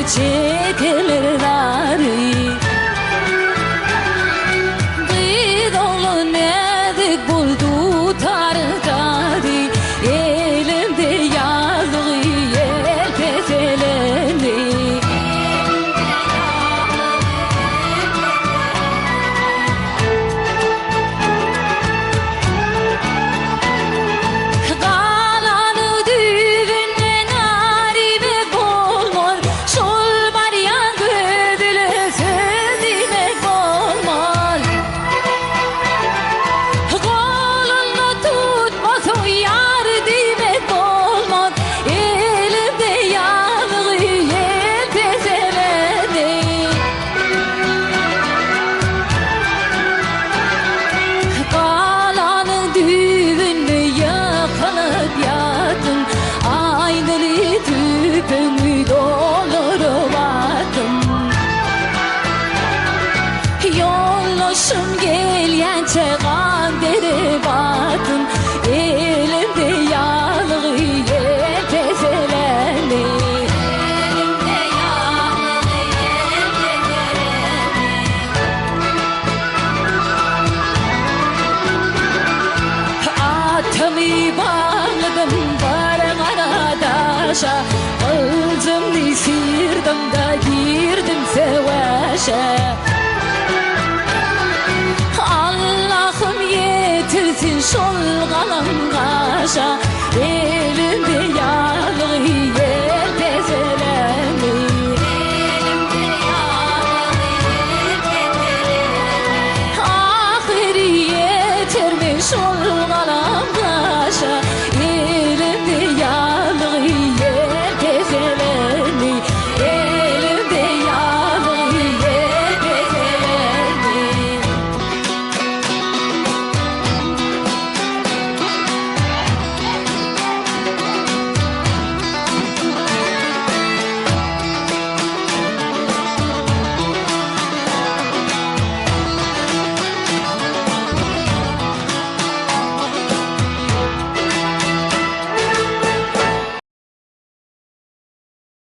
çekilir dari. Gıdolu nedik buldu tarikari, elimde yazığı el peselendi. Yollaşım gelyen çeğan deri batın, elimde yağlığı yer peselendi. Elimde yağlığı yer peselendi. Atımı bağladım barın aradaşa, kılcımı sıyırdım da girdim sevaşa. Allah'ım yetirsin şol kalan kaşa, elimde